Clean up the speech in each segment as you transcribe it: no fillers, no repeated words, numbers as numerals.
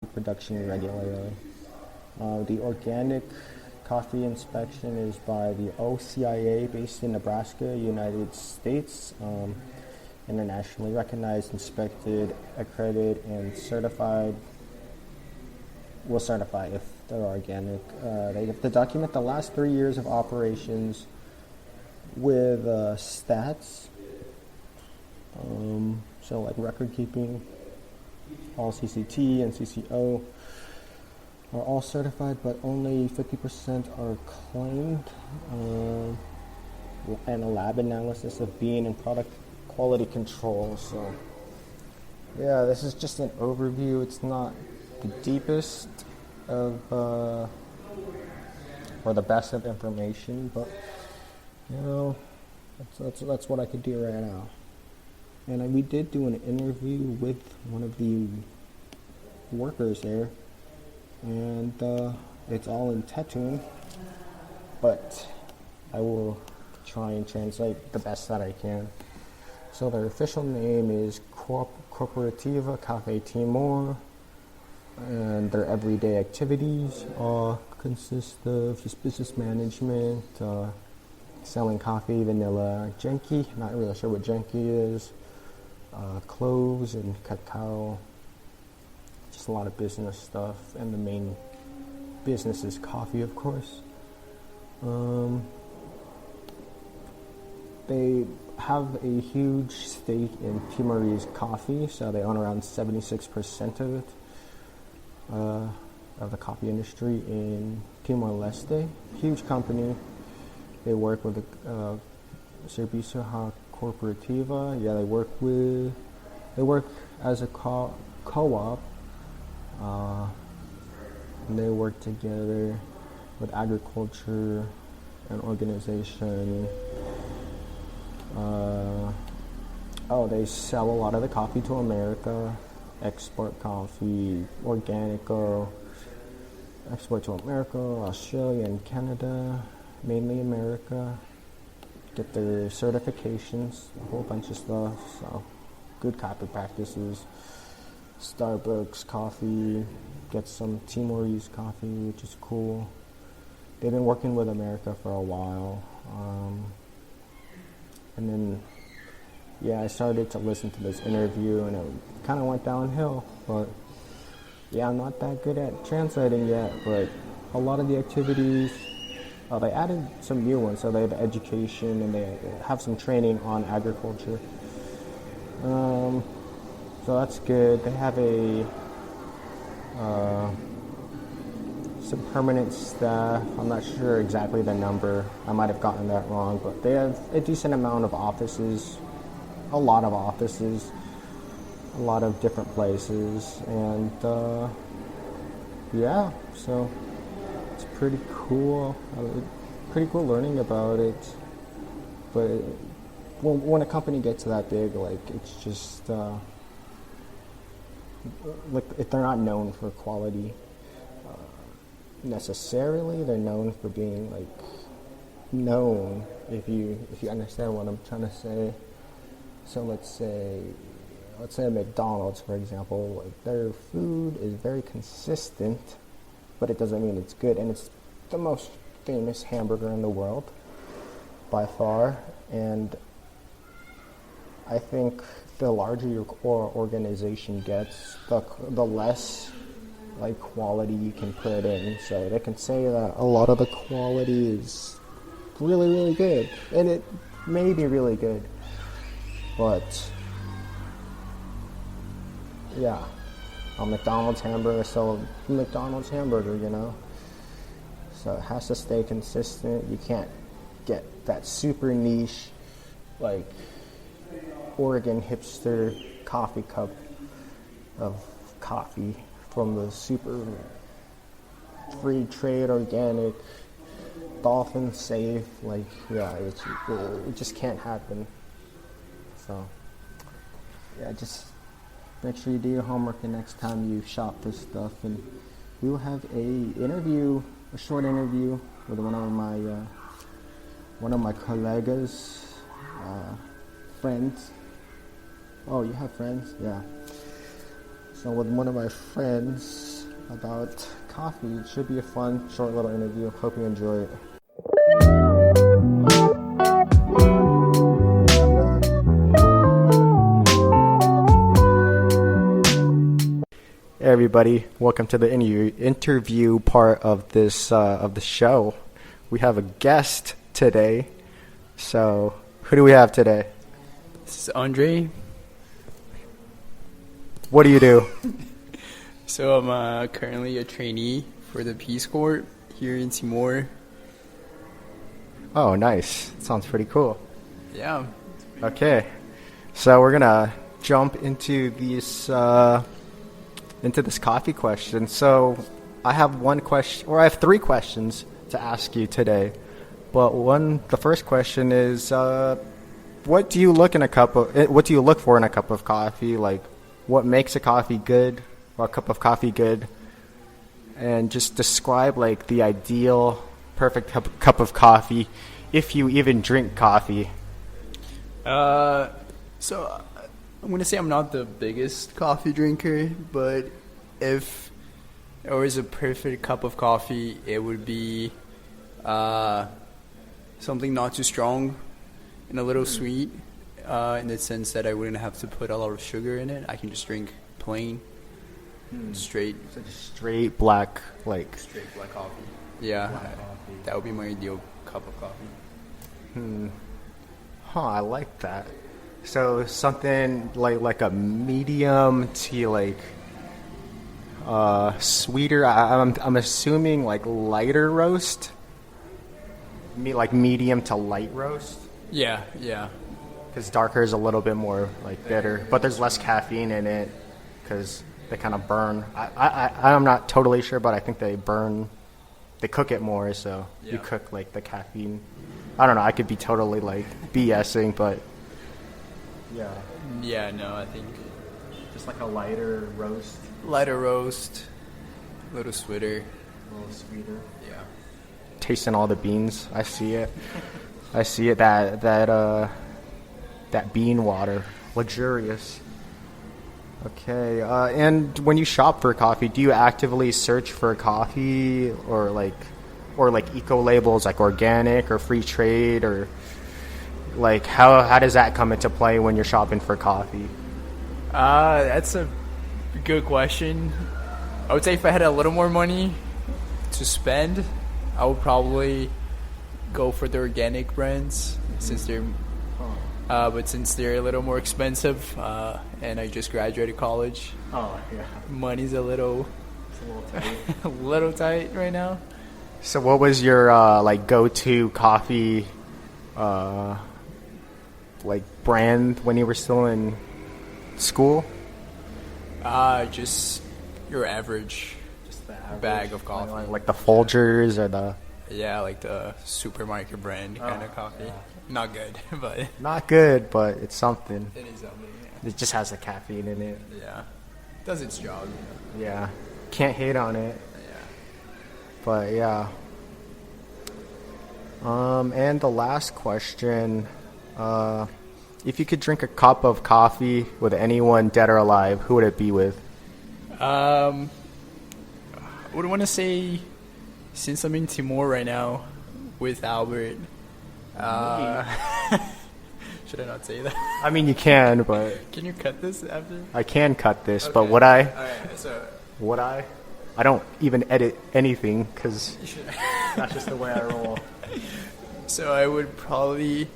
production regularly. The organic coffee inspection is by the OCIA based in Nebraska, United States. Internationally recognized, inspected, accredited, and certified. Will certify if they're organic. They have to document the last 3 years of operations with stats. So like record keeping, all CCT and CCO are all certified, but only 50% are claimed. And a lab analysis of bean and product quality control. So yeah, this is just an overview. It's not the deepest of or the best of information, but that's what I could do right now. And we did do an interview with one of the workers there, and it's all in Tetun, but I will try and translate the best that I can. So their official name is Cooperative Cafe Timor, and their everyday activities consist of just business management, selling coffee, vanilla, genki, not really sure what genki is, cloves and cacao, just a lot of business stuff, and the main business is coffee, of course. They have a huge stake in Timorese coffee, so they own around 76% of it, of the coffee industry in Timor Leste. Huge company. They work with the Servicio Cooperativa. Yeah, they work as a co-op. And they work together with agriculture and organization. They sell a lot of the coffee to America, export coffee, organico, export to America, Australia, and Canada, mainly America. Get their certifications, a whole bunch of stuff, so good coffee practices. Starbucks coffee, get some Timorese coffee, which is cool. They've been working with America for a while. And then, I started to listen to this interview, and it kind of went downhill. But yeah, I'm not that good at translating yet, but a lot of the activities, they added some new ones. So they have education, and they have some training on agriculture. So that's good. They have some permanent staff. I'm not sure exactly the number. I might have gotten that wrong, but they have a decent amount of offices, a lot of offices, a lot of different places, and so it's pretty cool. Pretty cool learning about it. But when a company gets that big, like, it's just like, if they're not known for quality necessarily, they're known for being like known, if you understand what I'm trying to say. So let's say a McDonald's, for example, like, their food is very consistent, but it doesn't mean it's good, and it's the most famous hamburger in the world by far. And I think the larger your organization gets, the less like quality you can put in. So they can say that a lot of the quality is really, really good, and it may be really good, but yeah, a McDonald's hamburger, so a McDonald's hamburger, So it has to stay consistent. You can't get that super niche, like, Oregon hipster coffee cup of coffee from the super free trade, organic, dolphin safe. Like, it just can't happen. So, just make sure you do your homework the next time you shop this stuff, and we will have a short interview with one of my Kolega's friends. Oh, you have friends? Yeah. So with one of my friends about coffee. It should be a fun, short little interview. Hope you enjoy it. Hey everybody, welcome to the interview part of this of the show. We have a guest today. So, who do we have today? This is Andre. What do you do? So I'm currently a trainee for the Peace Corps here in Timor. Oh, nice. Sounds pretty cool. Yeah. Okay. So we're gonna jump into this coffee question. So I have one question, or I have three questions to ask you today. But the first question is, what do you look for in a cup of coffee? Like, what makes a coffee good, or a cup of coffee good? And just describe like the ideal, perfect cup of coffee, if you even drink coffee. So I'm gonna say I'm not the biggest coffee drinker, but if there was a perfect cup of coffee, it would be something not too strong and a little sweet, in the sense that I wouldn't have to put a lot of sugar in it. I can just drink plain, straight. So just straight black, Straight black coffee. Yeah, black coffee. That would be my ideal cup of coffee. I like that. So something like a medium to sweeter. I'm assuming like lighter roast. Like medium to light roast. Yeah. Because darker is a little bit more like bitter, but there's less caffeine in it because they kind of burn. I'm not totally sure, but I think they burn. They cook it more, so you cook like the caffeine. I don't know. I could be totally like BSing, but yeah. Yeah, no, I think Just like a lighter roast. lighter roast, a little sweeter. A little sweeter. Yeah. Tasting all the beans. I see it. I see it. That bean water. Luxurious. Okay. And when you shop for coffee, do you actively search for coffee or eco labels, like organic or free trade, or like how does that come into play when you're shopping for coffee? That's a good question. I would say if I had a little more money to spend, I would probably go for the organic brands, since they're but since they're a little more expensive, and I just graduated college, money's a little tight. a little tight right now. So what was your go-to coffee brand when you were still in school? Just your average, Just the average bag of coffee. like the Folgers or the... Yeah, like the supermarket brand kind of coffee. Yeah. Not good, but Not good, but it's something. it is something. Yeah. It just has the caffeine in it. Yeah. Does its job. Yeah. Can't hate on it. Yeah. But yeah. And the last question, if you could drink a cup of coffee with anyone dead or alive, who would it be with? I would want to say, since I'm in Timor right now with Albert, should I not say that? I mean, you can, but Can you cut this after? I can cut this. Okay. But would I? Alright, so Would I? I don't even edit anything because that's just the way I roll. So I would probably,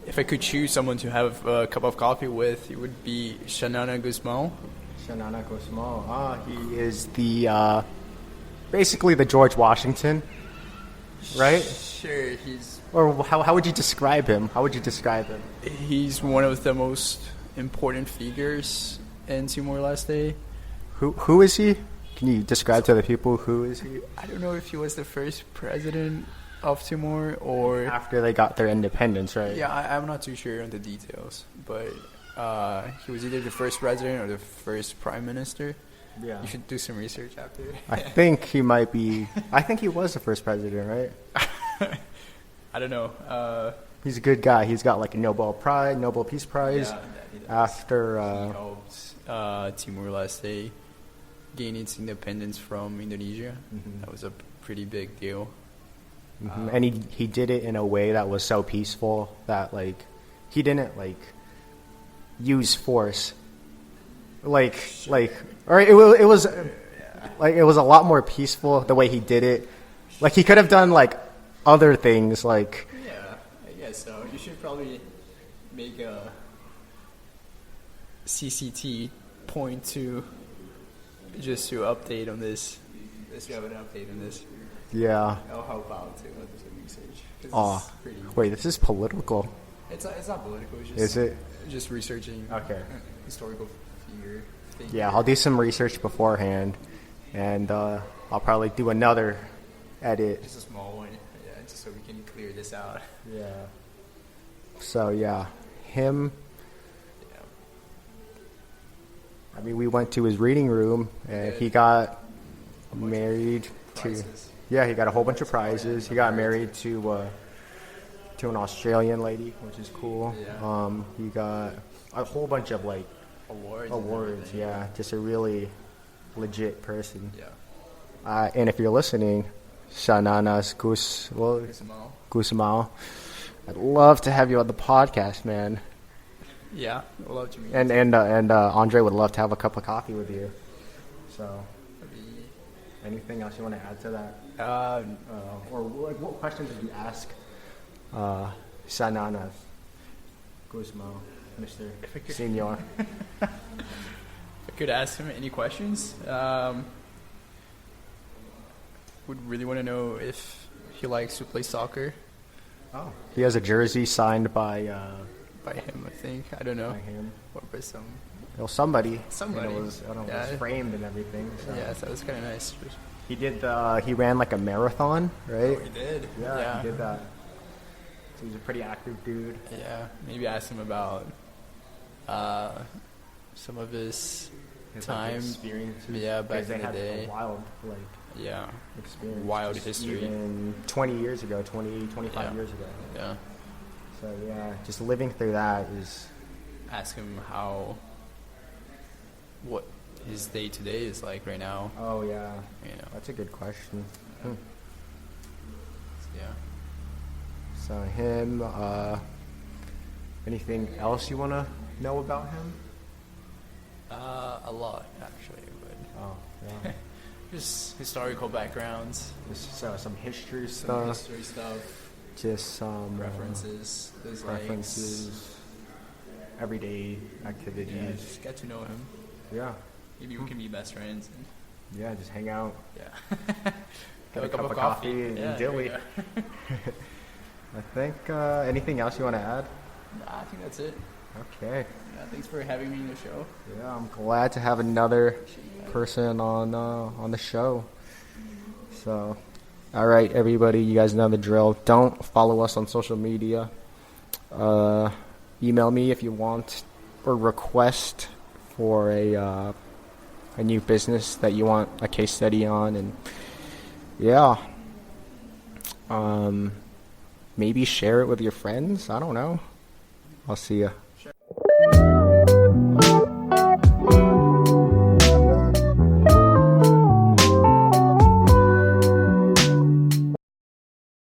if I could choose someone to have a cup of coffee with, it would be Shanana Guzman. Shanana Guzman. He is the basically the George Washington, right? Sure, he's Or how would you describe him? How would you describe him? he's one of the most important figures in Timor Leste. Who is he? Can you describe to the people who is he? I don't know if he was the first president of Timor or After they got their independence, right? yeah, I'm not too sure on the details, but he was either the first president or the first prime minister. Yeah. You should do some research after. I think he might be. I think he was the first president, right? I don't know. He's a good guy. He's got like a Nobel Peace Prize he does. after. He helped Timor Leste gain its independence from Indonesia. That was a pretty big deal. And he did it in a way that was so peaceful that like he didn't like use force. Or it was like it was a lot more peaceful the way he did it. Like he could have done like other things like. Yeah, I guess so. You should probably make a CCT point to update on this. Let's have an update on this. Yeah. I'll help out too with some research. Oh, wait, this is political. It's not political. It's just, Is it? Just researching. Okay. Historical figure. Yeah, I'll do some research beforehand, and I'll probably do another edit. Just a small one. Yeah, just so we can clear this out. Yeah. So yeah, him. Yeah. I mean, we went to his reading room, and he got married to. Prizes. Yeah, he got a whole bunch of prizes. He got married to an Australian lady, which is cool. Yeah. He got a whole bunch of like awards. Yeah, just a really legit person. Yeah. And if you're listening, Shananas Gusmao, I'd love to have you on the podcast, man. Yeah, I'd love to meet And Andre would love to have a cup of coffee with you. So, anything else you want to add to that? Or like, what questions did you ask Shananas Gusmao, Mr. Senior? I could ask him any questions. Would really want to know if he likes to play soccer. Oh, he has a jersey signed by him, I think. I don't know. by him. Or by some. Well, somebody. Somebody. And it was, it was framed and everything. So. Yeah, so that was kind of nice. He did. He ran like a marathon, right? Oh, he did. Yeah, he did that. So he's a pretty active dude. Yeah, maybe ask him about some of his time, like, experiences. Yeah, back they in the had day. a wild experience. Wild just history. Even 20 years ago, 25 years ago. Yeah. So yeah, just living through that is. Ask him what his day to day is like right now. Oh yeah. You know. That's a good question. Yeah. So him. Anything else you want to know about him? A lot actually, but Oh yeah. just historical backgrounds, Just some history some stuff. history stuff, Just some references, his preferences, everyday activities. Yeah, just get to know him. Yeah. Maybe we can be best friends. And, Yeah, just hang out. yeah. Have a cup of coffee and dilly. I think anything else you want to add? Nah, I think that's it. Okay. Yeah, thanks for having me in the show. Yeah, I'm glad to have another person on the show. So, all right, everybody, you guys know the drill. Don't follow us on social media. Email me if you want or request for a new business that you want a case study on, and yeah, maybe share it with your friends. I don't know. I'll see ya. Sure.